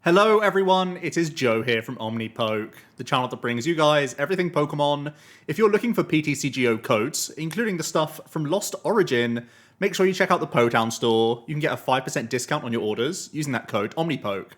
Hello everyone, it is Joe here from OmniPoke, the channel that brings you guys everything Pokemon. If you're looking for PTCGO codes, including the stuff from Lost Origin, make sure you check out the Potown store. You can get a 5% discount on your orders using that code OmniPoke.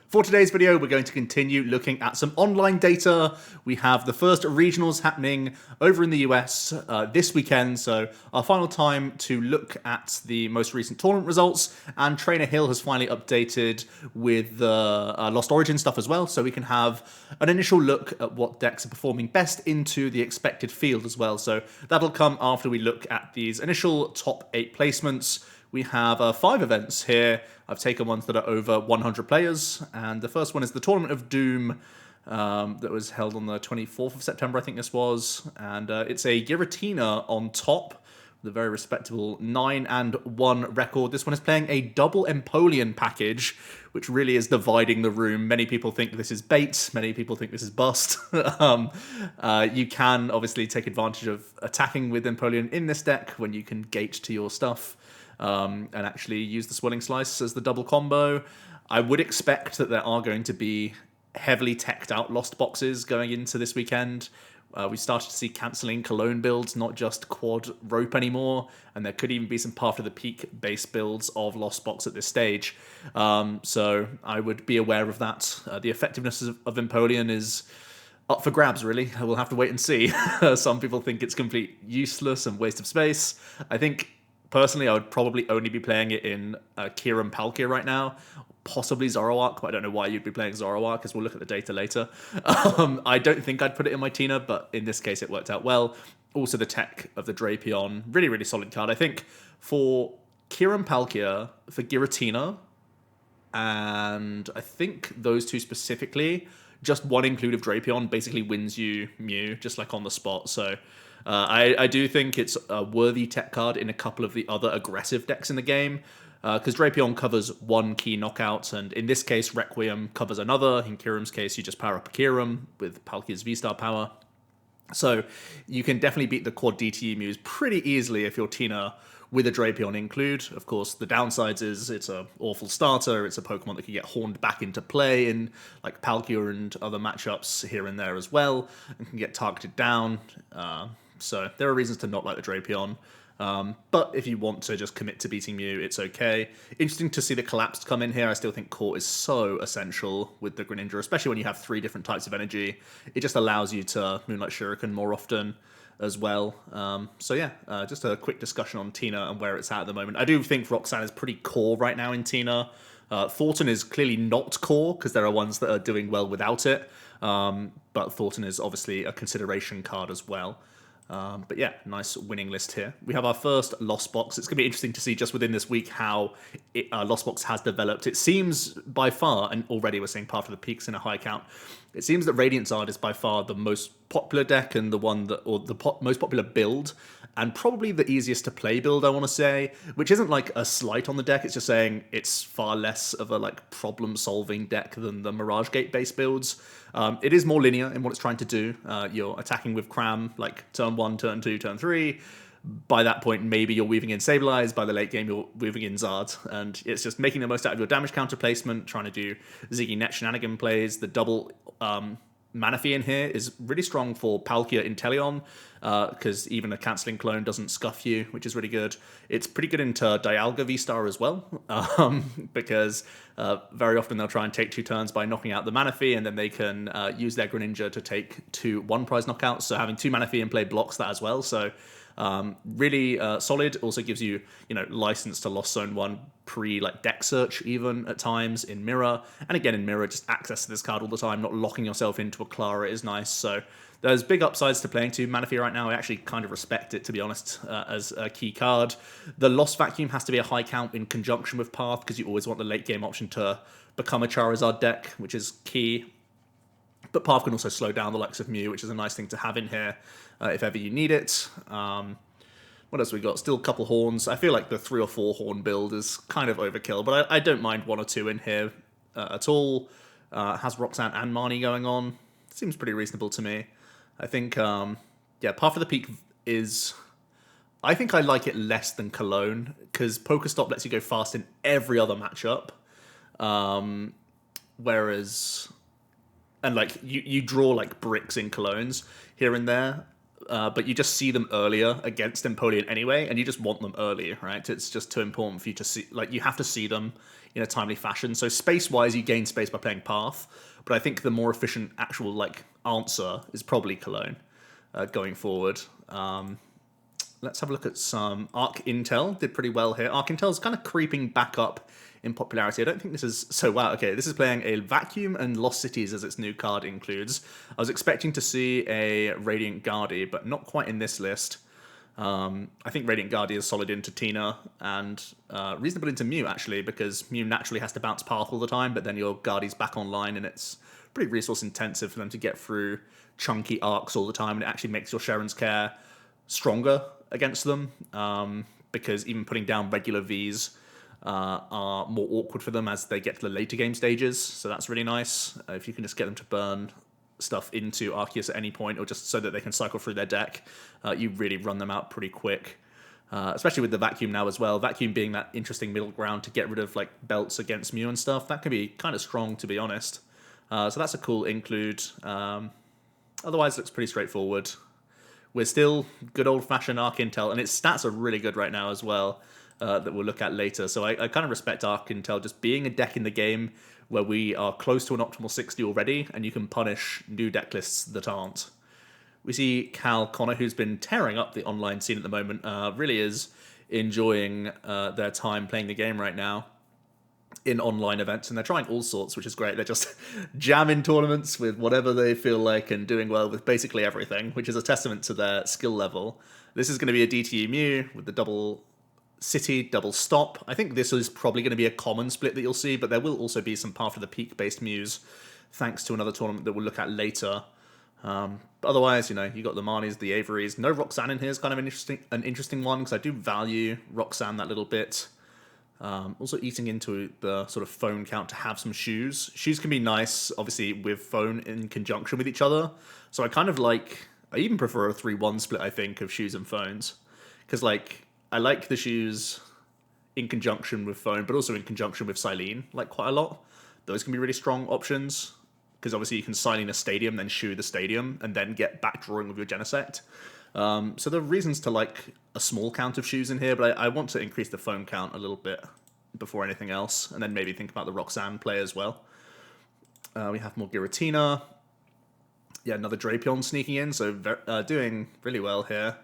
For today's video, we're going to continue looking at some online data. We have the first regionals happening over in the US this weekend, so our final time to look at the most recent tournament results, and Trainer Hill has finally updated with the Lost Origin stuff as well, so we can have an initial look at what decks are performing best into the expected field as well. So that'll come after we look at these initial top 8 placements. We have 5 events here. I've taken ones that are over 100 players, and the first one is the Tournament of Doom that was held on the 24th of September, I think this was, and it's a Giratina on top with a very respectable 9-1 record. This one is playing a double Empoleon package, which really is dividing the room. Many people think this is bait, many people think this is bust. You can obviously take advantage of attacking with Empoleon in this deck when you can gate to your stuff. And actually use the Swelling Slice as the double combo. I would expect that there are going to be heavily teched out Lost boxes going into this weekend. We started to see cancelling Cologne builds, not just quad rope anymore, and there could even be some Path of the Peak base builds of Lost box at this stage. So I would be aware of that. The effectiveness of Empoleon is up for grabs, really. We'll have to wait and see. Some people think it's complete useless and waste of space. I think personally, I would probably only be playing it in Kieran Palkia right now, possibly Zoroark, but I don't know why you'd be playing Zoroark, because we'll look at the data later. I don't think I'd put it in my Tina, but in this case it worked out well. Also the tech of the Drapion, really, really solid card. I think for Kieran Palkia, for Giratina, and I think those two specifically, just one include of Drapion basically wins you Mew, just like on the spot, so I do think it's a worthy tech card in a couple of the other aggressive decks in the game, because Drapion covers one key knockout, and in this case, Requiem covers another. In Kiram's case, you just power up a Kiram with Palkia's V-Star power. So you can definitely beat the quad DTE Mews pretty easily if you're Tina with a Drapion include. Of course, the downsides is it's an awful starter. It's a Pokemon that can get horned back into play in like Palkia and other matchups here and there as well, and can get targeted down. So there are reasons to not like the Drapion. But if you want to just commit to beating Mew, it's okay. Interesting to see the Collapsed come in here. I still think Court is so essential with the Greninja, especially when you have 3 different types of energy. It just allows you to Moonlight Shuriken more often as well. So yeah, just a quick discussion on Tina and where it's at the moment. I do think Roxanne is pretty core right now in Tina. Thornton is clearly not core, because there are ones that are doing well without it. But Thornton is obviously a consideration card as well. But yeah, nice winning list here. We have our first Lost Box. It's going to be interesting to see just within this week how Lost Box has developed. It seems by far, and already we're seeing Path of the Peaks in a high count, it seems that Radiant Zard is by far the most popular deck and the one that, or the most popular build, and probably the easiest to play build, I want to say, which isn't like a slight on the deck. It's just saying it's far less of a like problem-solving deck than the Mirage Gate-based builds. It is more linear in what it's trying to do. You're attacking with Cram, like turn 1, turn 2, turn 3. By that point, maybe you're weaving in Sableye. By the late game, you're weaving in Zard. And it's just making the most out of your damage counter placement, trying to do Ziggy Net shenanigan plays. The double Manaphy in here is really strong for Palkia Inteleon, because even a cancelling clone doesn't scuff you, which is really good. It's pretty good into Dialga V-Star as well, because very often they'll try and take 2 turns by knocking out the Manaphy, and then they can use their Greninja to take 2 one-prize knockouts. So having 2 Manaphy in play blocks that as well. So really solid. Also gives you, license to Lost Zone 1 pre like deck search even at times in Mirror. And again in Mirror, just access to this card all the time, not locking yourself into a Clara is nice. So there's big upsides to playing 2 Manaphy right now. I actually kind of respect it, to be honest, as a key card. The Lost Vacuum has to be a high count in conjunction with Path, because you always want the late game option to become a Charizard deck, which is key. But Path can also slow down the likes of Mew, which is a nice thing to have in here if ever you need it. What else we got? Still a couple horns. I feel like the 3 or 4 horn build is kind of overkill, but I don't mind 1 or 2 in here at all. Has Roxanne and Marnie going on. Seems pretty reasonable to me. I think, yeah, Path of the Peak is... I think I like it less than Cologne, because Pokestop lets you go fast in every other matchup. Whereas, and like you draw like bricks in clones here and there, but you just see them earlier against Empoleon anyway, and you just want them early, right? It's just too important for you to see, like, you have to see them in a timely fashion. So space-wise, you gain space by playing Path, but I think the more efficient actual, like, answer is probably Cologne going forward. Let's have a look at some Arc Intel. Did pretty well here. Arc Intel's kind of creeping back up in popularity. I don't think this is... So, wow, okay. This is playing a Vacuum and Lost Cities as its new card includes. I was expecting to see a Radiant Guardi, but not quite in this list. I think Radiant Guardi is solid into Tina and reasonable into Mew, actually, because Mew naturally has to bounce Path all the time, but then your Guardi's back online, and it's pretty resource intensive for them to get through chunky arcs all the time, and it actually makes your Sharon's Care stronger against them, because even putting down regular Vs are more awkward for them as they get to the later game stages, so that's really nice. If you can just get them to burn stuff into Arceus at any point, or just so that they can cycle through their deck, you really run them out pretty quick. Especially with the Vacuum now as well. Vacuum being that interesting middle ground to get rid of like belts against Mew and stuff, that can be kind of strong, to be honest. So that's a cool include. Otherwise, it looks pretty straightforward. We're still good old-fashioned Arc Intel, and its stats are really good right now as well, that we'll look at later. So I kind of respect Arc Intel just being a deck in the game where we are close to an optimal 60 already, and you can punish new deck lists that aren't. We see Cal Connor, who's been tearing up the online scene at the moment, really is enjoying their time playing the game right now in online events, and they're trying all sorts, which is great. They're just jamming tournaments with whatever they feel like and doing well with basically everything, which is a testament to their skill level. This is going to be a DTU Mew with the double City, double Stop. I think this is probably going to be a common split that you'll see, but there will also be some Path of the Peak-based Mews, thanks to another tournament that we'll look at later. But otherwise, you know, you got the Marnies, the Averys. No Roxanne in here is kind of an interesting one, because I do value Roxanne that little bit. Also eating into the sort of phone count to have some shoes. Shoes can be nice, obviously, with phone in conjunction with each other. So I kind of like... I even prefer a 3-1 split, I think, of shoes and phones. Because, like, I like the shoes in conjunction with phone, but also in conjunction with Silene, like, quite a lot. Those can be really strong options. Because, obviously, you can Silene a stadium, then shoe the stadium, and then get back drawing with your Genesect. So there are reasons to like a small count of shoes in here, but I want to increase the phone count a little bit before anything else, and then maybe think about the Roxanne play as well. We have more Giratina. Yeah, another Drapion sneaking in, so doing really well here.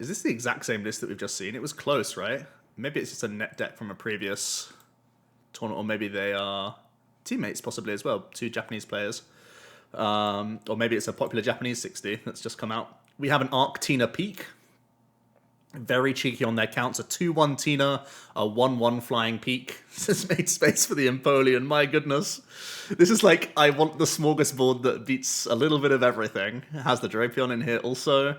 Is this the exact same list that we've just seen? It was close, right? Maybe it's just a net deck from a previous tournament, or maybe they are teammates possibly as well, 2 Japanese players. Or maybe it's a popular Japanese 60 that's just come out. We have an Arc Tina Peak. Very cheeky on their counts. A 2-1 Tina, a 1-1 Flying Peak. This has made space for the Empoleon, my goodness. This is like, I want the smorgasbord that beats a little bit of everything. It has the Drapion in here also.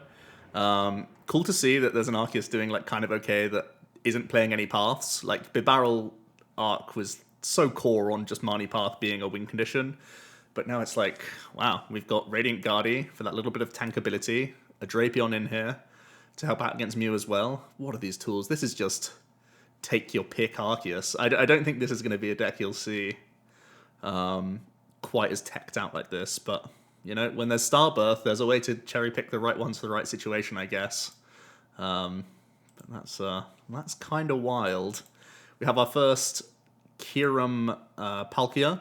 Cool to see that there's an Arceus doing like kind of okay that isn't playing any paths. Like, Bibarel Arc was so core on just Marnie Path being a win condition. But now it's like, wow, we've got Radiant Guardi for that little bit of tankability, a Drapion in here to help out against Mew as well. What are these tools? This is just take your pick Arceus. I don't think this is going to be a deck you'll see quite as teched out like this, but, you know, when there's Starbirth, there's a way to cherry pick the right ones for the right situation, I guess. But that's kind of wild. We have our first Kyurem Palkia.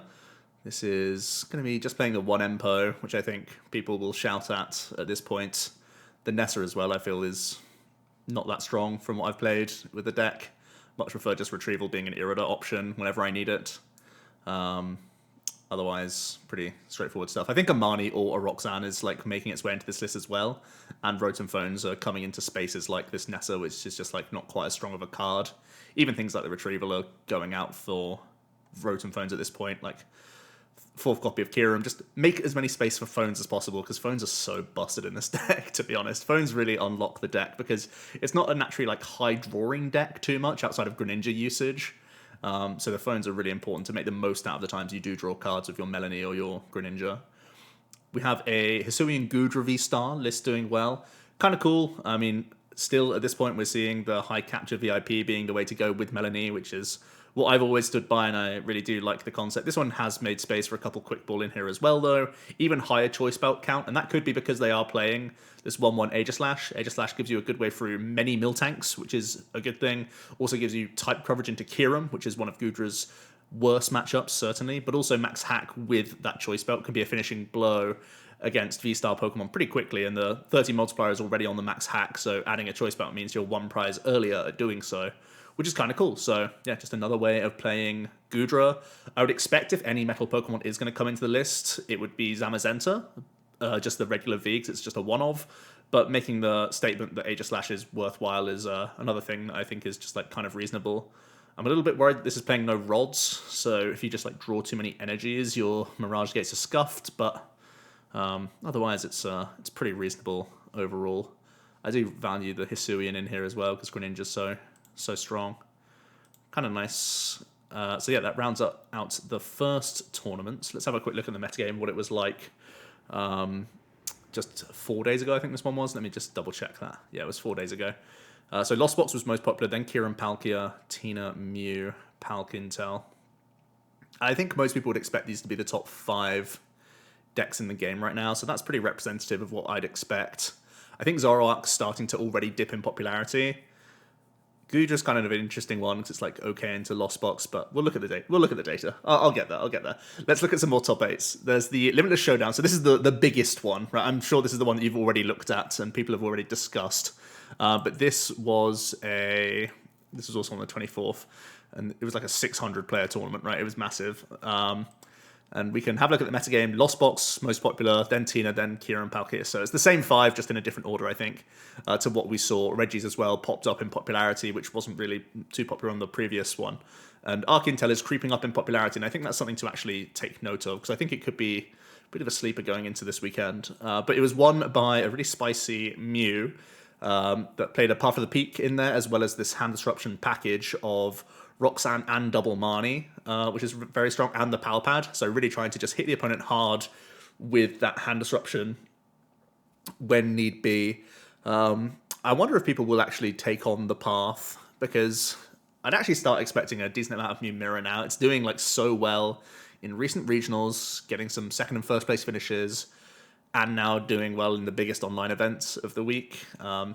This is going to be just playing the 1 Empo, which I think people will shout at this point. The Nessa as well, I feel, is not that strong from what I've played with the deck. Much prefer just Retrieval being an Irida option whenever I need it. Otherwise, pretty straightforward stuff. I think a Marnie or a Roxanne is like making its way into this list as well. And Rotom Phones are coming into spaces like this Nessa, which is just like not quite as strong of a card. Even things like the Retrieval are going out for Rotom Phones at this point. Like, 4th copy of Kyurem, just make as many space for phones as possible, because phones are so busted in this deck, to be honest. Phones really unlock the deck, because it's not a naturally like high-drawing deck too much outside of Greninja usage. So the phones are really important to make the most out of the times you do draw cards with your Melanie or your Greninja. We have a Hisuian Goodra V-Star list doing well. Kind of cool. I mean, Still, at this point, we're seeing the high capture VIP being the way to go with Melanie, which is what I've always stood by, and I really do like the concept. This one has made space for a couple quick ball in here as well, though. Even higher choice belt count, and that could be because they are playing this 1-1 Aegislash. Aegislash gives you a good way through many mill tanks, which is a good thing. Also gives you type coverage into Kyurem, which is one of Gudra's worst matchups, certainly, but also max hack with that choice belt can be a finishing blow against V-Star Pokemon pretty quickly, and the 30 multiplier is already on the max hack, so adding a choice belt means you're one prize earlier at doing so, which is kind of cool. So yeah, just another way of playing Gudra. I would expect if any metal Pokemon is going to come into the list, it would be Zamazenta, just the regular V, because it's just a one-of, but making the statement that Aegislash is worthwhile is another thing that I think is just like kind of reasonable. I'm a little bit worried that this is playing no rods, so if you just like draw too many energies, your Mirage Gates are scuffed, but otherwise it's pretty reasonable overall. I do value the Hisuian in here as well, because Greninja's so strong. Kind of nice. So yeah, that rounds out the first tournament. Let's have a quick look at the metagame, what it was like just 4 days ago, I think this one was. Let me just double check that. Yeah, it was 4 days ago. So Lost Box was most popular, then Kyurem, Palkia, Tina, Mew, Palkintel. I think most people would expect these to be the top 5 decks in the game right now, so that's pretty representative of what I'd expect. I think Zoroark's starting to already dip in popularity. Gudra's kind of an interesting one because it's like okay into Lost Box, but we'll look at the data. We'll look at the data. I'll get there. I'll get there. Let's look at some more top 8s. There's the Limitless Showdown. So this is the biggest one, right? I'm sure this is the one that you've already looked at and people have already discussed. But this was also on the 24th, and it was like a 600 player tournament, right? It was massive. And we can have a look at the metagame. Lost Box, most popular, then Tina, then Kyurem, Palkia. So it's the same 5, just in a different order, I think, to what we saw. Reggie's as well popped up in popularity, which wasn't really too popular on the previous one. And Arkintel is creeping up in popularity, and I think that's something to actually take note of, because I think it could be a bit of a sleeper going into this weekend. But it was won by a really spicy Mew that played a Path of the Peak in there, as well as this hand disruption package of Roxanne and Double Marnie, which is very strong, and the Pal Pad. So really trying to just hit the opponent hard with that hand disruption when need be. I wonder if people will actually take on the Path, because I'd actually start expecting a decent amount of Mew Mirror now. It's doing like so well in recent regionals, getting some second and first place finishes, and now doing well in the biggest online events of the week.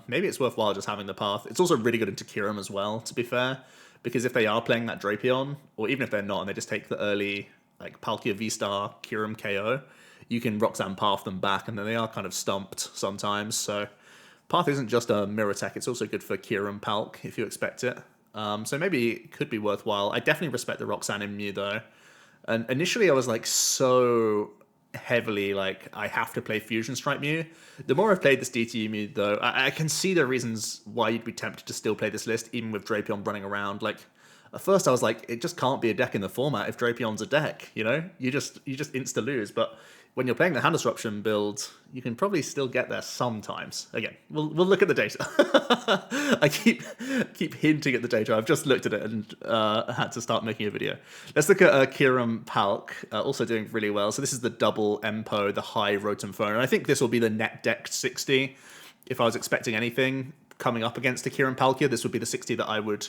Maybe it's worthwhile just having the Path. It's also really good into Kyurem as well, to be fair, because if they are playing that Drapion, or even if they're not and they just take the early like Palkia V-Star Kyurem KO, you can Roxanne Path them back, and then they are kind of stumped sometimes. So Path isn't just a mirror tech, it's also good for Kyurem Palk if you expect it. So maybe it could be worthwhile. I definitely respect the Roxanne in Mew though. And initially I was like so heavily like I have to play Fusion Strike Mew. The more I've played this DTU Mew though, I can see the reasons why you'd be tempted to still play this list even with Drapion running around. Like at first I was like, it just can't be a deck in the format if Drapion's a deck, you know? You just insta lose. But when you're playing the hand disruption build, you can probably still get there sometimes. Again, we'll look at the data. I keep hinting at the data. I've just looked at it and had to start making a video. Let's look at Kyurem Palk, also doing really well. So this is the double Empo, the high Rotom Phone. And I think this will be the net deck 60. If I was expecting anything coming up against a Kyurem Palkia, this would be the 60 that I would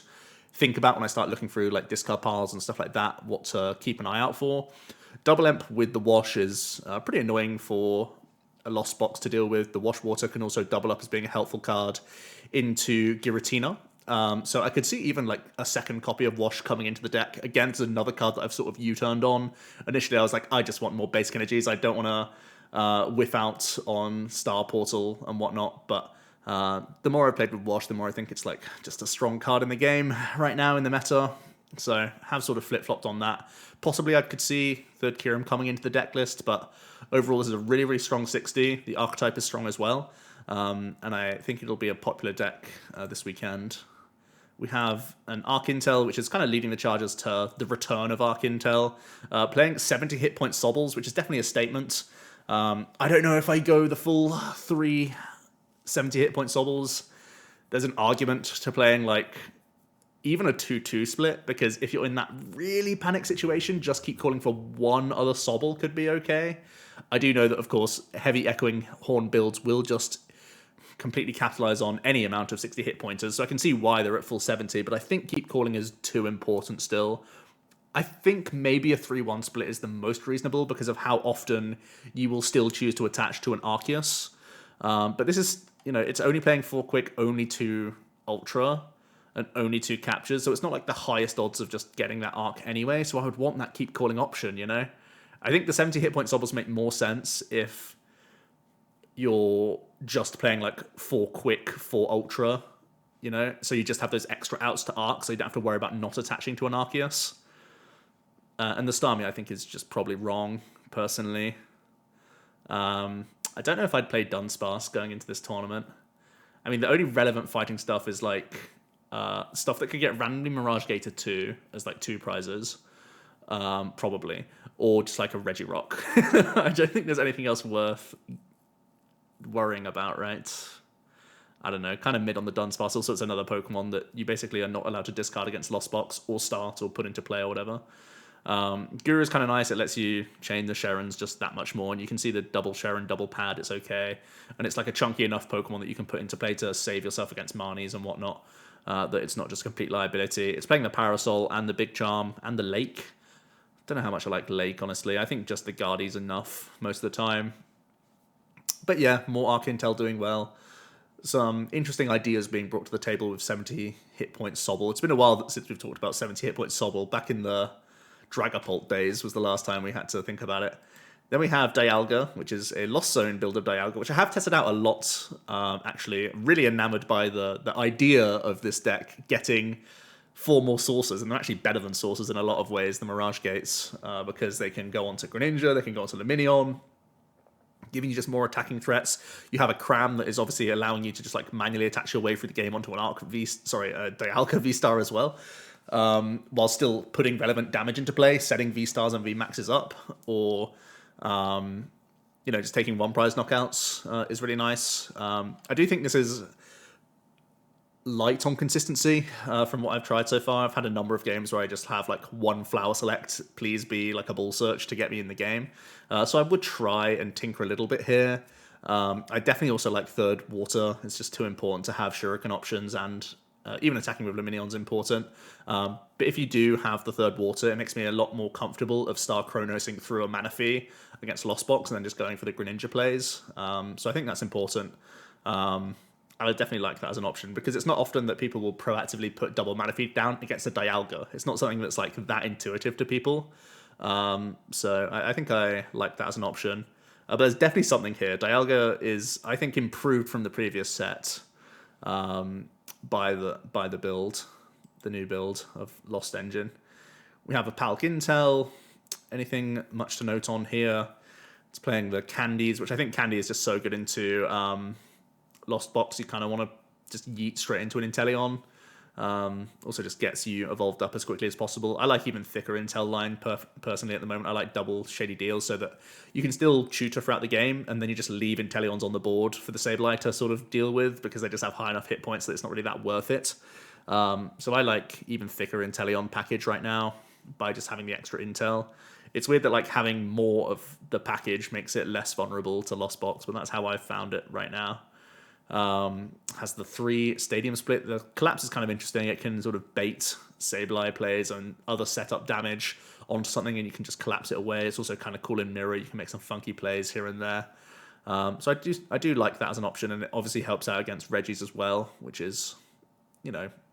think about when I start looking through like discard piles and stuff like that, what to keep an eye out for. Double Emp with the Wash is pretty annoying for a Lost Box to deal with. The Wash Water can also double up as being a helpful card into Giratina. So I could see even like a second copy of Wash coming into the deck. Again, it's another card that I've sort of U-turned on. Initially, I was like, I just want more basic energies. I don't want to whiff out on Star Portal and whatnot. But the more I played with Wash, the more I think it's like just a strong card in the game right now in the meta. So have sort of flip-flopped on that. Possibly I could see third Kyurem coming into the deck list, but overall this is a really, really strong 60. The archetype is strong as well. And I think it'll be a popular deck this weekend. We have an Arkintel, which is kind of leading the charges to the return of Arkintel. Playing 70 hit point Sobbles, which is definitely a statement. I don't know if I go the full 3 70 hit point Sobbles. There's an argument to playing like even a 2-2 split, because if you're in that really panic situation, just keep calling for one other Sobble could be okay. I do know that, of course, heavy echoing horn builds will just completely capitalize on any amount of 60 hit pointers. So I can see why they're at full 70, but I think keep calling is too important still. I think maybe a 3-1 split is the most reasonable because of how often you will still choose to attach to an Arceus. But this is, it's only playing 4 quick, only 2 ultra, and only 2 captures. So it's not like the highest odds of just getting that arc anyway. So I would want that keep calling option, I think the 70 hit point sobbles make more sense if you're just playing like 4 quick, 4 ultra, So you just have those extra outs to arc, so you don't have to worry about not attaching to an Arceus. And the Starmie, I think, is just probably wrong, personally. I don't know if I'd play Dunsparce going into this tournament. I mean, the only relevant fighting stuff is, like, stuff that could get randomly Mirage Gated to as, like, 2 prizes, probably. Or just, like, a Regirock. I don't think there's anything else worth worrying about, right? I don't know, kind of mid on the Dunsparce. Also, it's another Pokemon that you basically are not allowed to discard against Lost Box or start or put into play or whatever. Guru is kind of nice. It lets you chain the Sharons just that much more, and you can see the double Sharon, double pad. It's okay, and it's like a chunky enough Pokemon that you can put into play to save yourself against Marnies and whatnot. That it's not just a complete liability. It's playing the Parasol and the Big Charm and the Lake. Don't know how much I like Lake, honestly. I think just the Guardi's enough most of the time. But yeah, more Arc Intel doing well. Some interesting ideas being brought to the table with 70 hit point Sobble. It's been a while since we've talked about 70 hit point Sobble. Back in the Dragapult days was the last time we had to think about it. Then we have Dialga, which is a Lost Zone build of Dialga, which I have tested out a lot, actually. Really enamored by the idea of this deck getting 4 more sources, and they're actually better than sources in a lot of ways, the Mirage Gates, because they can go on to Greninja, they can go on to Luminion, giving you just more attacking threats. You have a Cram that is obviously allowing you to just like manually attach your way through the game onto an Dialga V-Star as well, while still putting relevant damage into play, setting V-Stars and V-Maxes up, or just taking 1 prize knockouts is really nice. I do think this is light on consistency from what I've tried so far. I've had a number of games where I just have like 1 flower select, please be like a ball search to get me in the game. So I would try and tinker a little bit here. I definitely also like third water. It's just too important to have shuriken options, and even attacking with Luminion's important. But if you do have the third water, it makes me a lot more comfortable of Star Chronosing through a Manaphy against Lost Box and then just going for the Greninja plays. So I think that's important. I would definitely like that as an option, because it's not often that people will proactively put double Manaphy down against a Dialga. It's not something that's like that intuitive to people. So I think I like that as an option. But there's definitely something here. Dialga is, I think, improved from the previous set by the build, the new build of Lost Engine. We have a Palk Intel. Anything much to note on here? It's playing the Candies, which I think Candy is just so good into Lost Box. You kind of want to just yeet straight into an Inteleon. Also just gets you evolved up as quickly as possible. I like even thicker Intel line personally at the moment. I like double Shady Deals so that you can still tutor throughout the game, and then you just leave Inteleons on the board for the Sableye to sort of deal with, because they just have high enough hit points that it's not really that worth it. So I like even thicker Inteleon package right now by just having the extra Intel. It's weird that like having more of the package makes it less vulnerable to Lost Box, but that's how I've found it right now. Has the 3 stadium split. The collapse is kind of interesting. It can sort of bait Sableye plays and other setup damage onto something, and you can just collapse it away. It's also kind of cool in mirror. You can make some funky plays here and there. So I do like that as an option, and it obviously helps out against Regis as well, which is,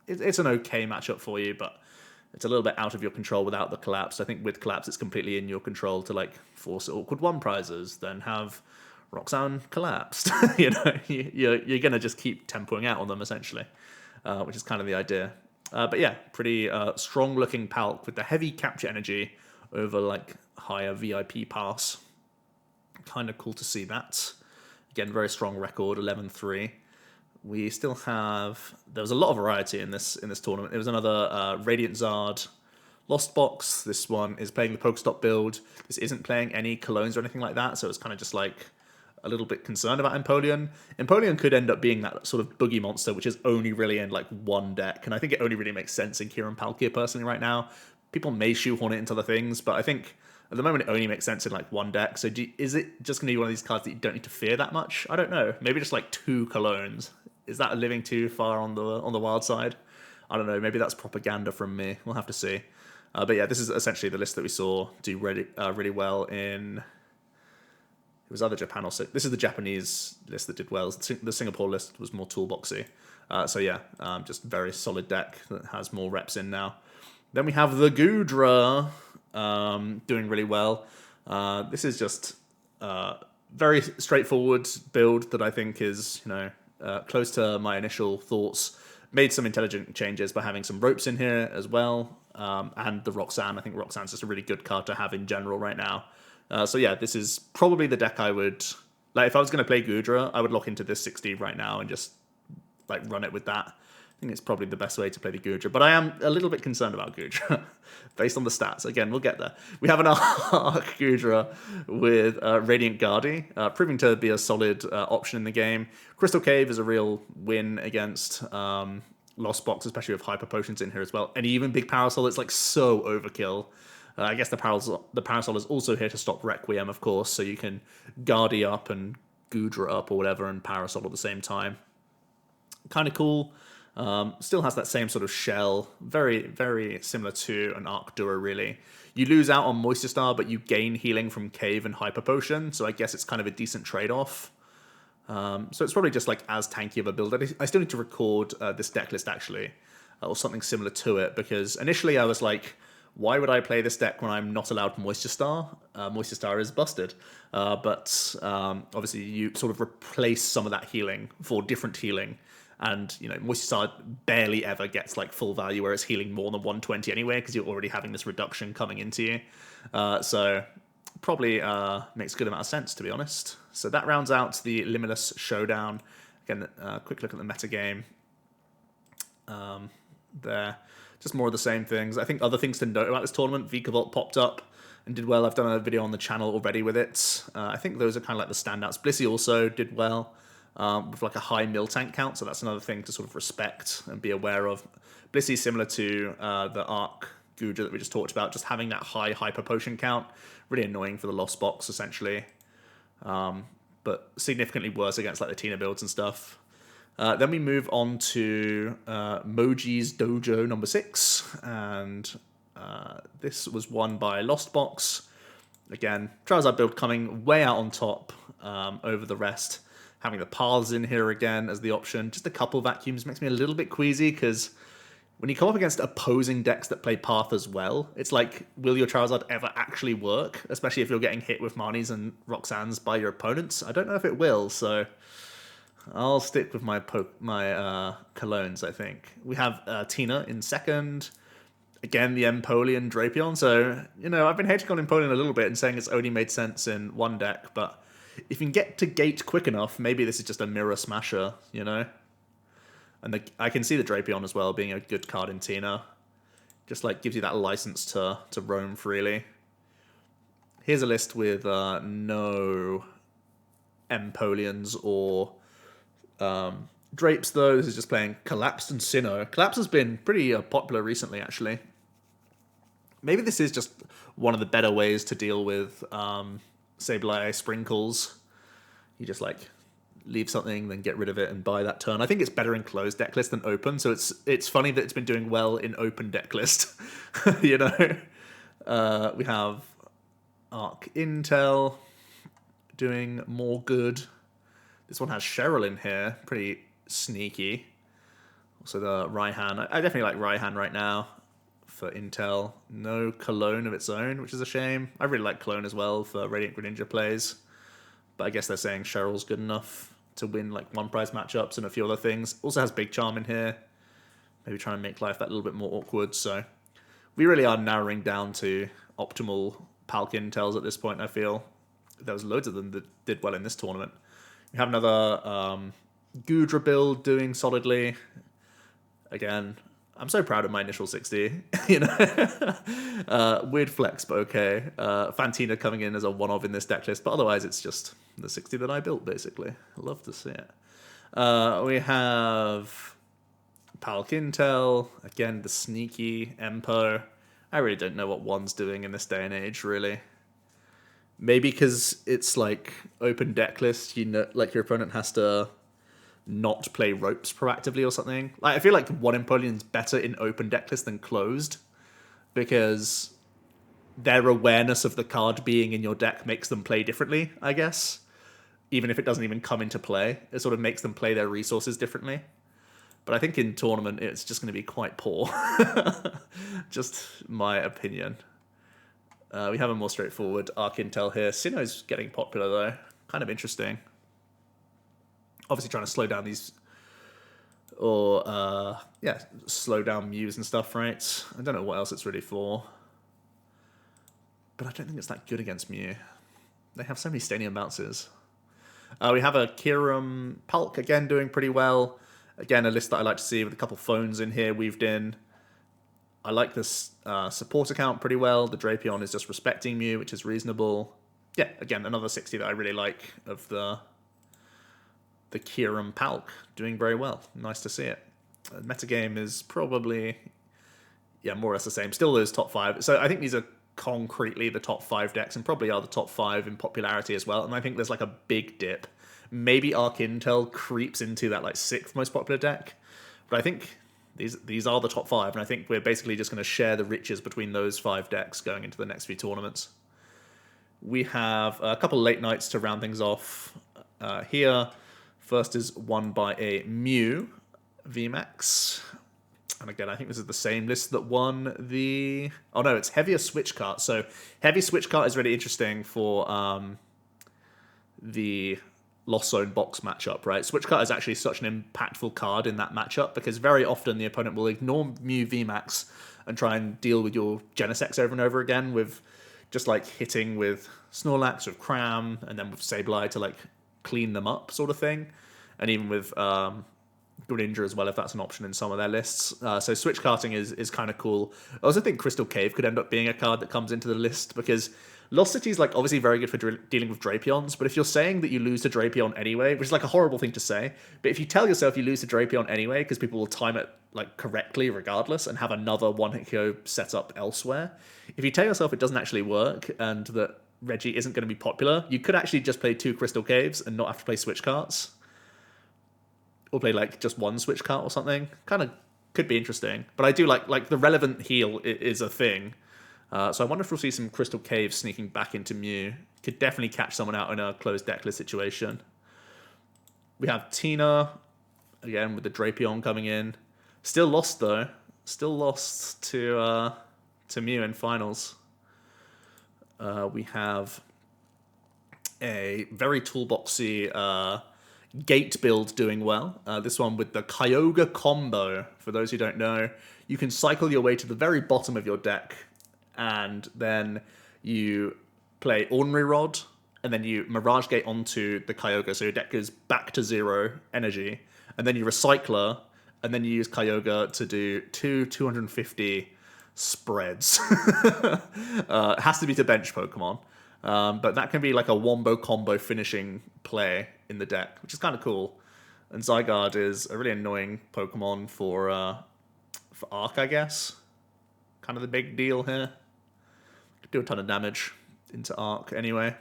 it's an okay matchup for you, but it's a little bit out of your control without the collapse. I think with collapse, it's completely in your control to like force awkward 1 prizes, then have Roxanne collapsed. You're going to just keep tempoing out on them, essentially, which is kind of the idea. But yeah, pretty strong looking Palk with the heavy capture energy over like higher VIP pass. Kind of cool to see that. Again, very strong record, 11-3. We still have... There was a lot of variety in this tournament. There was another Radiant Zard Lost Box. This one is playing the Pokestop build. This isn't playing any Colognes or anything like that, so it's kind of just like a little bit concerned about Empoleon. Empoleon could end up being that sort of boogie monster, which is only really in like 1 deck, and I think it only really makes sense in Kieran Palkia personally right now, People may shoehorn it into other things, but I think at the moment it only makes sense in like one deck. So is it just going to be one of these cards that you don't need to fear that much? I don't know. Maybe just like 2 Colognes. Is that living too far on the wild side? I don't know. Maybe that's propaganda from me. We'll have to see. But yeah, this is essentially the list that we saw do really well in. It was either Japan or this is the Japanese list that did well. The Singapore list was more toolboxy. So yeah, just very solid deck that has more reps in now. Then we have the Goodra doing really well. This is just very straightforward build that I think is close to my initial thoughts. Made some intelligent changes by having some ropes in here as well, and the Roxanne. I think Roxanne's just a really good card to have in general right now. So yeah, this is probably the deck I would like if I was going to play Goodra. I would lock into this 60 right now and just like run it with that. I think it's probably the best way to play the Goodra, but I am a little bit concerned about Goodra based on the stats. Again, we'll get there. We have an Arc Goodra with Radiant Guardi, proving to be a solid option in the game. Crystal Cave is a real win against Lost Box, especially with Hyper Potions in here as well. And even Big Parasol, it's like so overkill. I guess the Parasol is also here to stop Requiem, of course, so you can Guardi up and Goodra up or whatever and Parasol at the same time. Kind of cool. Still has that same sort of shell. Very, very similar to an Arc Dura, really. You lose out on Moisture Star, but you gain healing from Cave and Hyper Potion, so I guess it's kind of a decent trade-off. So it's probably just like as tanky of a build. I still need to record this deck list, actually, or something similar to it, because initially I was like, why would I play this deck when I'm not allowed Moisture Star? Moisture Star is busted. But obviously you sort of replace some of that healing for different healing. And, Moisture Star barely ever gets like full value where it's healing more than 120 anyway, because you're already having this reduction coming into you. So probably makes a good amount of sense, to be honest. So that rounds out the Limitless Showdown. Again, quick look at the metagame there. Just more of the same things. I think other things to note about this tournament, Vikavolt popped up and did well. I've done a video on the channel already with it. I think those are kind of like the standouts. Blissey also did well with like a high mill tank count, so that's another thing to sort of respect and be aware of. Blissey, similar to the Arc Goodra that we just talked about, just having that high Hyper Potion count, really annoying for the Lost Box, essentially. But significantly worse against like the Tina builds and stuff. Then we move on to Moji's Dojo number 6, and this was won by Lost Box. Again, Charizard build coming way out on top over the rest. Having the Paths in here again as the option. Just a couple vacuums makes me a little bit queasy, because when you come up against opposing decks that play Path as well, it's like, will your Charizard ever actually work? Especially if you're getting hit with Marnies and Roxannes by your opponents. I don't know if it will, so I'll stick with my Colognes, I think. We have Tina in second. Again, the Empoleon Drapion. So, I've been hating on Empoleon a little bit and saying it's only made sense in one deck, but if you can get to gate quick enough, maybe this is just a mirror smasher, And I can see the Drapion as well being a good card in Tina. Just like gives you that license to roam freely. Here's a list with no Empoleons or Drapes, though. This is just playing Collapsed and Sinnoh. Collapse has been pretty popular recently, actually. Maybe this is just one of the better ways to deal with Sableye Sprinkles. You just like leave something, then get rid of it and buy that turn. I think it's better in closed deck list than open, so it's funny that it's been doing well in open deck list. We have Arc Intel doing more good. This one has Cheryl in here, pretty sneaky. Also the Raihan. I definitely like Raihan right now for Intel. No Cologne of its own, which is a shame. I really like Cologne as well for Radiant Greninja plays. But I guess they're saying Cheryl's good enough to win like one prize matchups and a few other things. Also has Big Charm in here. Maybe trying to make life that little bit more awkward. So we really are narrowing down to optimal Palk Intels at this point, I feel. There was loads of them that did well in this tournament. We have another Goodra build doing solidly. Again, I'm so proud of my initial 60. Weird flex, but okay. Fantina coming in as a one-of in this deck list, but otherwise it's just the 60 that I built, basically. I love to see it. We have Palk Intel, again, the sneaky Empo. I really don't know what one's doing in this day and age, really. Maybe because it's like open deck list, you know, like your opponent has to not play ropes proactively or something. Like, I feel like one Empoleon's better in open deck list than closed, because their awareness of the card being in your deck makes them play differently, I guess. Even if it doesn't even come into play, it sort of makes them play their resources differently. But I think in tournament, it's just going to be quite poor. Just my opinion. We have a more straightforward Arc Intel here. Sinnoh's getting popular, though. Kind of interesting. Obviously trying to slow down these... Or, yeah, slow down Mews and stuff, right? I don't know what else it's really for. But I don't think it's that good against Mew. They have so many Stadium bounces. We have a Kyurem Pulk, again, doing pretty well. Again, a list that I like to see with a couple phones in here weaved in. I like this support account pretty well. The Drapion is just respecting Mew, which is reasonable. Yeah, again, another 60 that I really like of the Kyurem Pulk, doing very well. Nice to see it. Metagame is probably, yeah, more or less the same. Still those top 5. So I think these are concretely the top 5 decks, and probably are the top 5 in popularity as well. And I think there's like a big dip. Maybe Arc Intel creeps into that like 6th most popular deck, but I think these are the top 5, and I think we're basically just going to share the riches between those 5 decks going into the next few tournaments. We have a couple late nights to round things off here. First is won by a Mew VMAX. And again, I think this is the same list that won the... Oh no, it's Heavier Switch Cart. So Heavy Switch Cart is really interesting for the Lost Zone box matchup, right? Switch Cart is actually such an impactful card in that matchup, because very often the opponent will ignore Mew VMAX and try and deal with your Genesects over and over again with just like hitting with Snorlax, with Cram, and then with Sableye to like clean them up sort of thing. And even with Greninja as well, if that's an option in some of their lists. So switch carting is kind of cool. I also think Crystal Cave could end up being a card that comes into the list, because Lost City is like obviously very good for dealing with Drapions, but if you're saying that you lose to Drapion anyway, which is like a horrible thing to say, but if you tell yourself you lose to Drapion anyway because people will time it like correctly regardless and have another one-hit KO set up elsewhere, if you tell yourself it doesn't actually work and that Reggie isn't going to be popular, you could actually just play 2 Crystal Caves and not have to play switch carts. Or play like just 1 switch cart or something. Kind of could be interesting. But I do like the relevant heal is a thing. So I wonder if we'll see some Crystal Caves sneaking back into Mew. Could definitely catch someone out in a closed decklist situation. We have Tina, again with the Drapion coming in. Still lost though. Still lost to Mew in finals. We have a very toolboxy Gate build doing well. This one with the Kyogre combo. For those who don't know, you can cycle your way to the very bottom of your deck, and then you play Ordinary Rod, and then you Mirage Gate onto the Kyogre, so your deck goes back to 0 energy, and then you Recycler, and then you use Kyogre to do 250 spreads. It has to be to bench Pokemon. But that can be like a wombo combo finishing play in the deck, which is kind of cool. And Zygarde is a really annoying Pokemon for Arc, I guess. Kind of the big deal here. Could do a ton of damage into Arc anyway.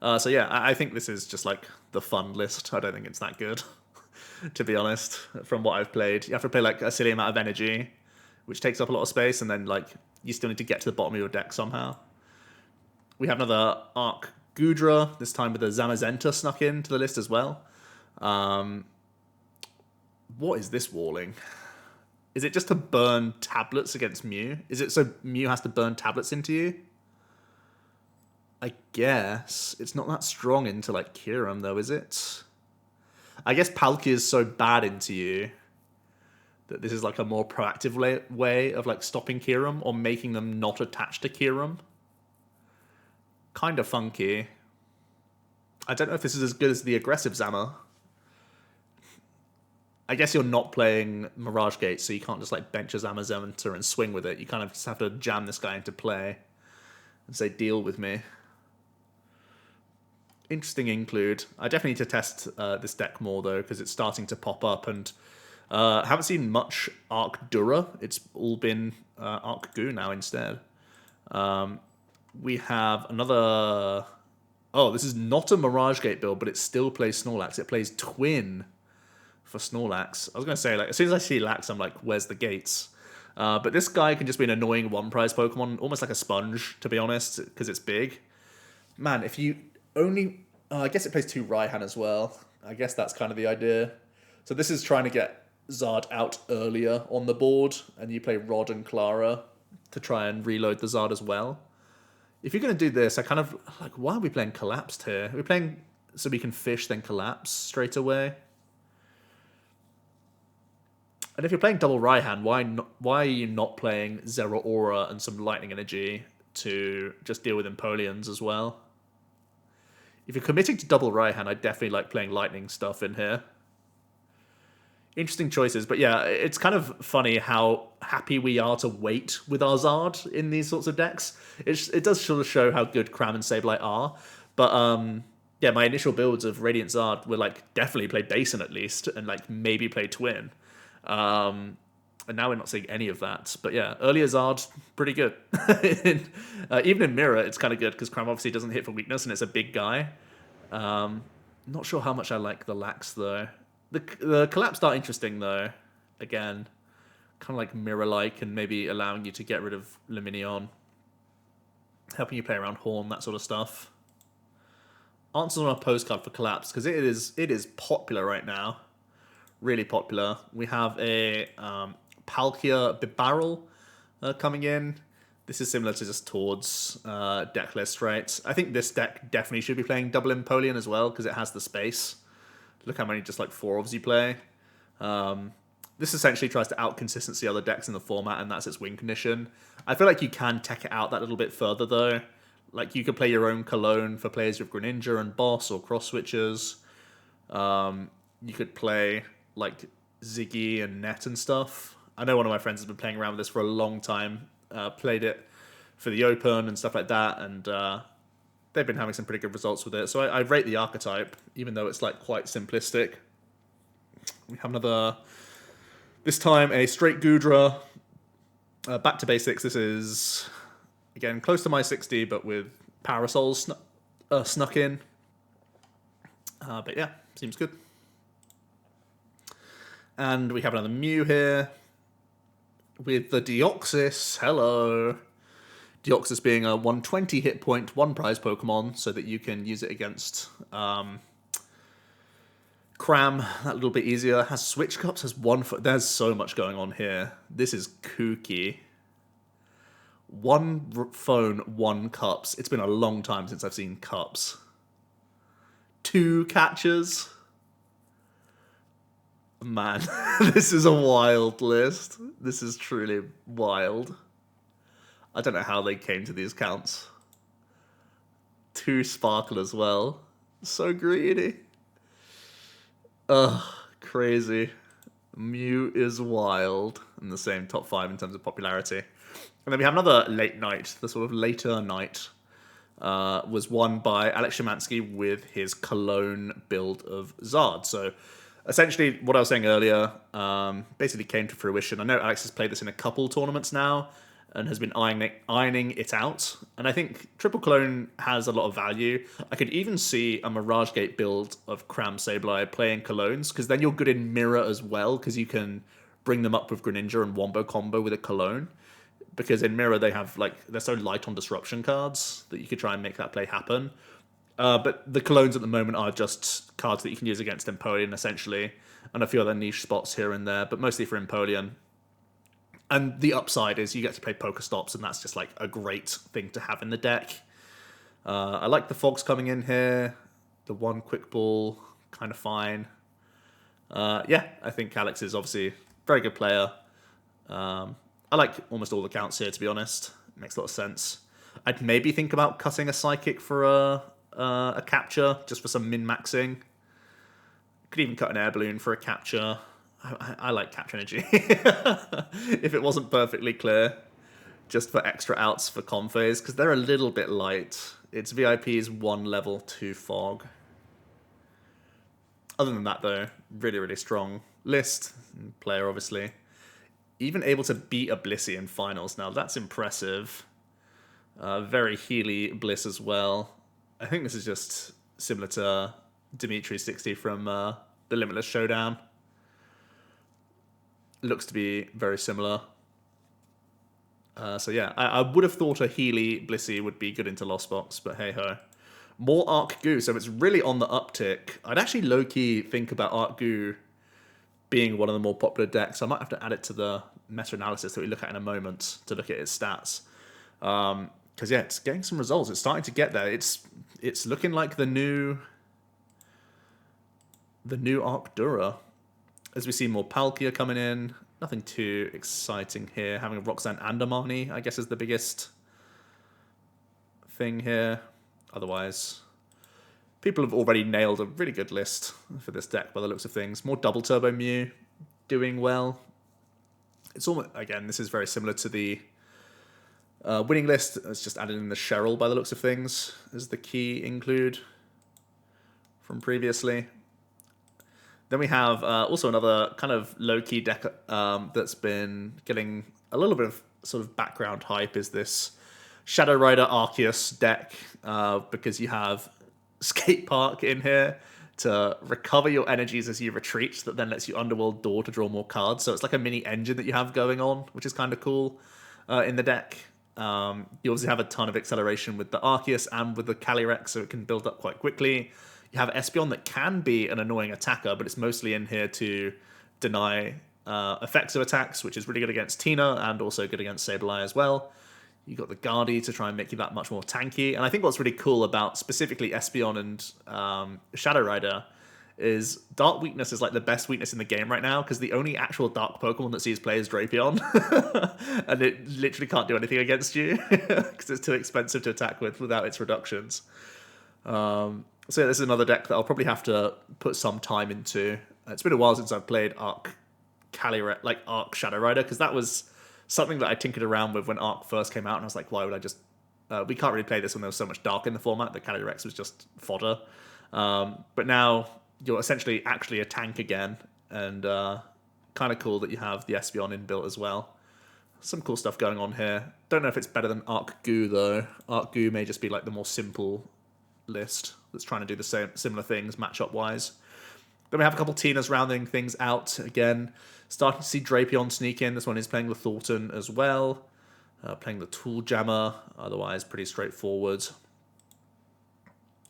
So yeah, I think this is just like the fun list. I don't think it's that good, to be honest, from what I've played. You have to play like a silly amount of energy, which takes up a lot of space, and then like you still need to get to the bottom of your deck somehow. We have another Arc Gudra, this time with a Zamazenta snuck into the list as well. What is this walling? Is it just to burn tablets against Mew? Is it so Mew has to burn tablets into you? I guess. It's not that strong into like Kyurem though, is it? I guess Palkia is so bad into you that this is like a more proactive way of like stopping Kyurem or making them not attached to Kyurem. Kind of funky. I don't know if this is as good as the aggressive Zama. I guess you're not playing Mirage Gate, so you can't just like bench a Zamazenta and swing with it. You kind of just have to jam this guy into play and say, deal with me. Interesting include. I definitely need to test this deck more though, because it's starting to pop up, and Haven't seen much Arc Dura. It's all been Arc Goo now instead. We have another... Oh, this is not a Mirage Gate build, but it still plays Snorlax. It plays Twin for Snorlax. I was going to say, like, as soon as I see Lax, I'm like, where's the gates? But this guy can just be an annoying one-prize Pokemon, almost like a sponge, to be honest, because it's big. Man, if you only... I guess it plays 2 Raihan as well. I guess that's kind of the idea. So this is trying to get Zard out earlier on the board, and you play Rod and Clara to try and reload the Zard as well. If you're going to do this, I kind of... Like, why are we playing Collapsed here? Are we playing so we can fish, then Collapse straight away? And if you're playing double Raihan, why are you not playing Zero Aura and some Lightning Energy to just deal with Empoleons as well? If you're committing to double Raihan, I definitely like playing Lightning stuff in here. Interesting choices, but yeah, it's kind of funny how happy we are to wait with our Zard in these sorts of decks. It does sort of show how good Cram and Sableye are, but yeah, my initial builds of Radiant Zard were like definitely play Basin at least, and like maybe play Twin. And now we're not seeing any of that. But yeah, earlier Zard, pretty good. Even in Mirror, it's kind of good because Cram obviously doesn't hit for weakness and it's a big guy. Not sure how much I like the Lax though. The Collapsed are interesting though. Again, kind of like Mirror-like and maybe allowing you to get rid of Luminion. Helping you play around Horn, that sort of stuff. Answers on a postcard for Collapse because it is popular right now. Really popular. We have a Palkia Bibarel coming in. This is similar to just Tord's deck list, right? I think this deck definitely should be playing double Empoleon as well because it has the space. Look how many just like 4-ofs you play. This essentially tries to out-consistency other decks in the format, and that's its win condition. I feel like you can tech it out that little bit further, though. Like, you could play your own Cologne for players with Greninja and Boss or cross-switchers. You could play, like, Ziggy and Net and stuff. I know one of my friends has been playing around with this for a long time. Played it for the Open and stuff like that, and they've been having some pretty good results with it. So I rate the archetype, even though it's like quite simplistic. We have another, this time a straight Goodra. Back to basics. This is, again, close to my 60, but with Parasols snuck in. But yeah, seems good. And we have another Mew here with the Deoxys. Hello. Deoxys being a 120 hit point, 1 prize Pokemon, so that you can use it against Cram that little bit easier. Has Switch Cups, has 1 there's so much going on here. This is kooky. 1 phone, 1 cups. It's been a long time since I've seen cups. 2 catchers. Man, this is a wild list. This is truly wild. I don't know how they came to these counts. 2 Sparkle as well. So greedy. Ugh, crazy. Mew is wild. In the same top 5 in terms of popularity. And then we have another late night. The sort of later night was won by Alex Szymanski with his Cologne build of Zard. So essentially, what I was saying earlier basically came to fruition. I know Alex has played this in a couple tournaments now and has been ironing it out. And I think Triple Clone has a lot of value. I could even see a Mirage Gate build of Cram Sableye playing Colognes, because then you're good in Mirror as well, because you can bring them up with Greninja and Wombo combo with a Cologne. Because in Mirror, they have they're so light on disruption cards that you could try and make that play happen. But the Colognes at the moment are just cards that you can use against Empoleon, essentially, and a few other niche spots here and there, but mostly for Empoleon. And the upside is you get to play Pokestops, and that's just like a great thing to have in the deck. I like the Fogs coming in here. The 1 Quick Ball, kind of fine. Yeah, I think Alex is obviously a very good player. I like almost all the counts here, to be honest. It makes a lot of sense. I'd maybe think about cutting a Psychic for a capture, just for some min-maxing. Could even cut an Air Balloon for a capture. I like capture energy. If it wasn't perfectly clear, just for extra outs for Confays, because they're a little bit light. It's VIP's 1 level 2 Fog. Other than that, though, really, really strong. list. Player, obviously. Even able to beat a Blissey in finals. Now, that's impressive. Very Healy Bliss as well. I think this is just similar to Dimitri60 from the Limitless Showdown. Looks to be very similar. So yeah, I would have thought a Healy Blissey would be good into Lost Box, but hey ho. More Arc Goo, so it's really on the uptick. I'd actually low-key think about Arc Goo being one of the more popular decks. I might have to add it to the meta-analysis that we look at in a moment to look at its stats. Because yeah, it's getting some results. It's starting to get there. It's looking like the new Arc Dura. As we see more Palkia coming in. Nothing too exciting here. Having Roxanne and Amani, I guess, is the biggest thing here. Otherwise, people have already nailed a really good list for this deck by the looks of things. More Double Turbo Mew doing well. It's almost, again, this is very similar to the winning list. It's just added in the Cheryl by the looks of things as the key include from previously. Then we have also another kind of low-key deck that's been getting a little bit of sort of background hype is this Shadow Rider Arceus deck because you have Skate Park in here to recover your energies as you retreat that then lets you Underworld Door to draw more cards. So it's like a mini engine that you have going on, which is kind of cool in the deck. You obviously have a ton of acceleration with the Arceus and with the Calyrex, so it can build up quite quickly. You have Espeon that can be an annoying attacker, but it's mostly in here to deny effects of attacks, which is really good against Tina and also good against Sableye as well. You got the Guardy to try and make you that much more tanky. And I think what's really cool about specifically Espeon and Shadow Rider is Dark Weakness is like the best weakness in the game right now because the only actual Dark Pokemon that sees play is Drapion. And it literally can't do anything against you because it's too expensive to attack with without its reductions. So yeah, this is another deck that I'll probably have to put some time into. It's been a while since I've played Arc Shadow Rider, because that was something that I tinkered around with when Arc first came out, and I was like, why would I just... we can't really play this when there was so much dark in the format. The Calyrex was just fodder. But now you're essentially actually a tank again, and kind of cool that you have the Espeon inbuilt as well. Some cool stuff going on here. Don't know if it's better than Arc Goo, though. Arc Goo may just be like the more simple list that's trying to do the similar things matchup wise. Then we have a couple Tinas rounding things out again. Starting to see Drapion sneak in. This one is playing the Thornton as well. Playing the Tool Jammer. Otherwise, pretty straightforward.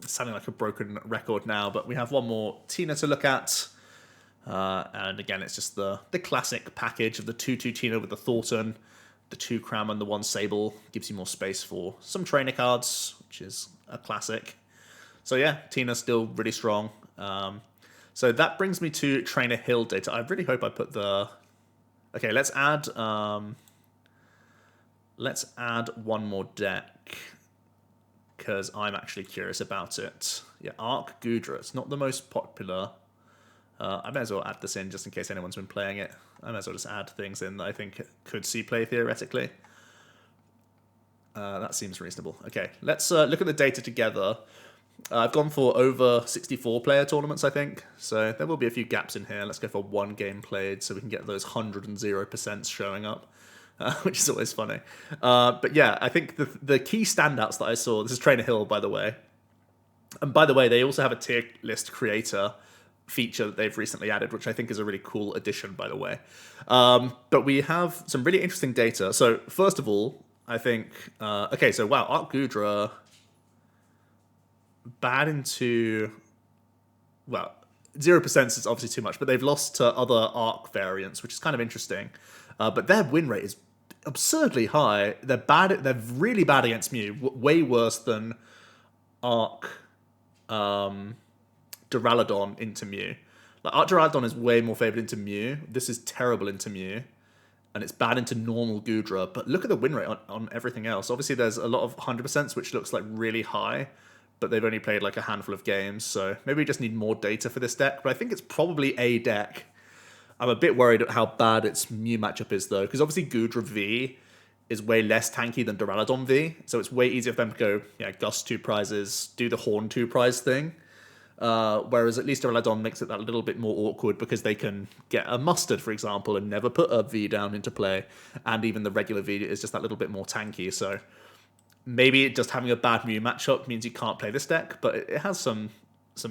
It's sounding like a broken record now, but we have one more Tina to look at. And again, it's just the classic package of the 2/2 Tina with the Thornton. The 2 Cram and the 1 Sable. Gives you more space for some trainer cards, which is a classic. So yeah, Tina's still really strong. So that brings me to Trainer Hill data. I really hope I put the... Okay, let's add one more deck, because I'm actually curious about it. Yeah, Arc Gudra. It's not the most popular. I may as well add this in just in case anyone's been playing it. I may as well just add things in that I think could see play theoretically. That seems reasonable. Okay, let's look at the data together. I've gone for over 64 player tournaments, I think. So there will be a few gaps in here. Let's go for 1 game played so we can get those 100% showing up, which is always funny. But yeah, I think the key standouts that I saw, this is Trainer Hill, by the way. And by the way, they also have a tier list creator feature that they've recently added, which I think is a really cool addition, by the way. But we have some really interesting data. So first of all, I think... okay, so wow, Arc Gudra... bad into... Well, 0% is obviously too much, but they've lost to other Arc variants, which is kind of interesting. But their win rate is absurdly high. They're bad. They're really bad against Mew. Way worse than Arc Duraludon into Mew. Like, Arc Duraludon is way more favored into Mew. This is terrible into Mew. And it's bad into normal Gudra. But look at the win rate on everything else. Obviously, there's a lot of 100%, which looks like really high. But they've only played like a handful of games. So maybe we just need more data for this deck. But I think it's probably a deck. I'm a bit worried at how bad its Mew matchup is, though. Because obviously Gudra V is way less tanky than Duraludon V. So it's way easier for them to go, yeah, Gust 2 prizes, do the Horn 2 prize thing. Whereas at least Duraludon makes it that little bit more awkward because they can get a Mustard, for example, and never put a V down into play. And even the regular V is just that little bit more tanky. So maybe just having a bad Mew matchup means you can't play this deck, but it has some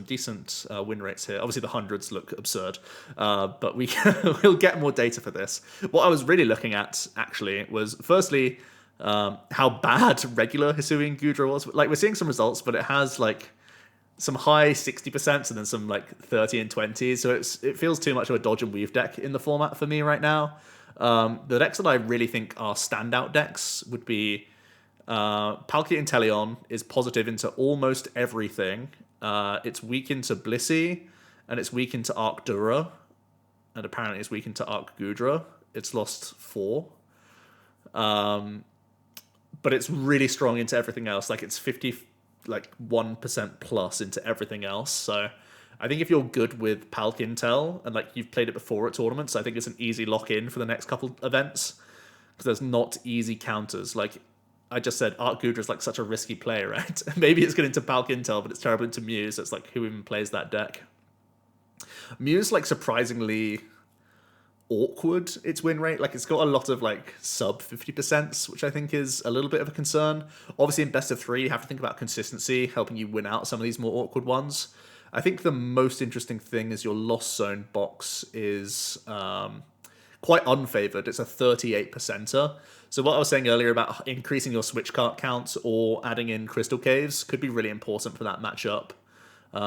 decent win rates here. Obviously, the hundreds look absurd, but we'll get more data for this. What I was really looking at, actually, was firstly how bad regular Hisuian Goodra was. Like, we're seeing some results, but it has, like, some high 60% and then some, like, 30 and 20s, so it feels too much of a dodge and weave deck in the format for me right now. The decks that I really think are standout decks would be Palkia Inteleon is positive into almost everything. It's weak into Blissey, and it's weak into Arcdura, and apparently it's weak into Arcgudra. It's lost 4. But it's really strong into everything else. Like, it's 1% plus into everything else. So I think if you're good with Palkia Intel, and like you've played it before at tournaments, I think it's an easy lock-in for the next couple events, because there's not easy counters. Like I just said, Arcgudra is like such a risky play, right? Maybe it's good into Palkia Intel, but it's terrible into Mew, so it's like, who even plays that deck? Mew's like surprisingly awkward, its win rate. Like, it's got a lot of like sub 50%, which I think is a little bit of a concern. Obviously in best of 3 you have to think about consistency, helping you win out some of these more awkward ones. I think the most interesting thing is your Lost Zone box is quite unfavored. It's a 38%er. So what I was saying earlier about increasing your switch card counts or adding in Crystal Caves could be really important for that matchup.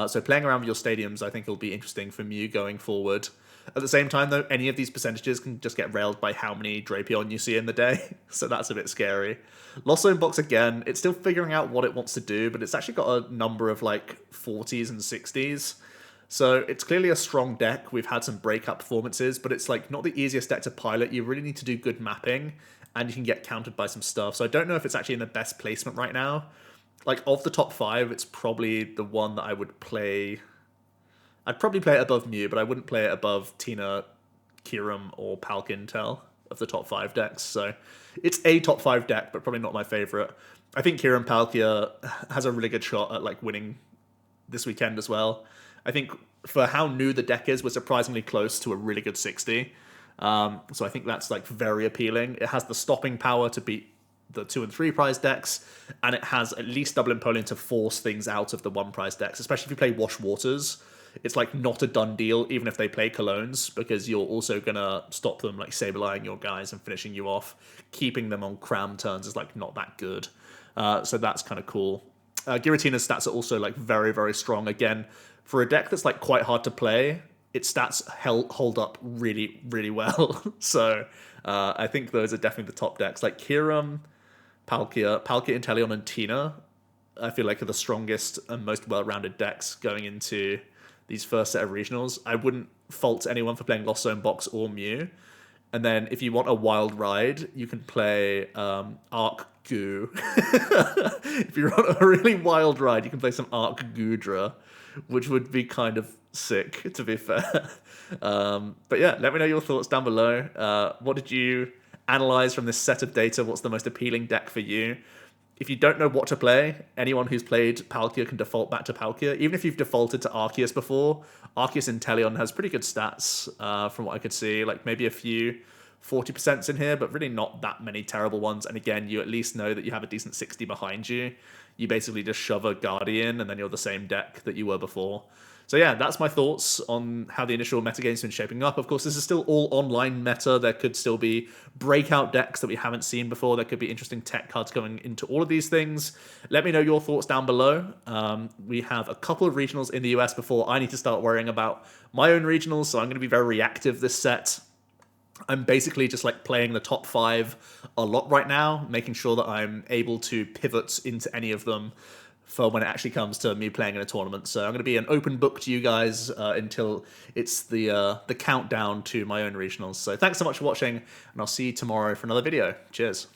So playing around with your stadiums, I think, will be interesting for Mew going forward. At the same time, though, any of these percentages can just get railed by how many Drapion you see in the day, so that's a bit scary. Lost Zone box, again, it's still figuring out what it wants to do, but it's actually got a number of, like, 40s and 60s. So it's clearly a strong deck. We've had some breakout performances, but it's, like, not the easiest deck to pilot. You really need to do good mapping, and you can get countered by some stuff. So I don't know if it's actually in the best placement right now. Like, of the top 5, it's probably the one that I would play. I'd probably play it above Mew, but I wouldn't play it above Tina, Kyurem, or Palkia Intel of the top 5 decks. So it's a top 5 deck, but probably not my favorite. I think Kyurem Palkia has a really good shot at like winning this weekend as well. I think for how new the deck is, we're surprisingly close to a really good 60. So I think that's like very appealing. It has the stopping power to beat the 2 and 3 prize decks, and it has at least double Empoleon to force things out of the 1 prize decks, especially if you play Wash Waters. It's like not a done deal, even if they play Colognes, because you're also gonna stop them like Sableyeing your guys and finishing you off. Keeping them on cram turns is like not that good. So that's kind of cool. Giratina's stats are also like very, very strong. Again, for a deck that's like quite hard to play, its stats hold up really, really well. So I think those are definitely the top decks. Like Kyurem, Palkia, Inteleon, and Tina, I feel like are the strongest and most well-rounded decks going into these first set of regionals. I wouldn't fault anyone for playing Lost Zone Box or Mew. And then if you want a wild ride, you can play Arc Goo. If you want a really wild ride, you can play some Arc Gudra, which would be kind of sick, to be fair. But yeah, let me know your thoughts down below. What did you analyze from this set of data? What's the most appealing deck for you? If you don't know what to play, anyone who's played Palkia can default back to Palkia. Even if you've defaulted to Arceus before, Arceus Inteleon has pretty good stats from what I could see. Like maybe a few 40% in here, but really not that many terrible ones. And again, you at least know that you have a decent 60 behind you. You basically just shove a Guardian and then you're the same deck that you were before. So yeah, that's my thoughts on how the initial metagame's been shaping up. Of course, this is still all online meta. There could still be breakout decks that we haven't seen before. There could be interesting tech cards going into all of these things. Let me know your thoughts down below. We have a couple of regionals in the US before I need to start worrying about my own regionals, so I'm going to be very reactive this set. I'm basically just like playing the top 5 a lot right now, making sure that I'm able to pivot into any of them for when it actually comes to me playing in a tournament. So I'm going to be an open book to you guys until it's the countdown to my own regionals. So thanks so much for watching, and I'll see you tomorrow for another video. Cheers.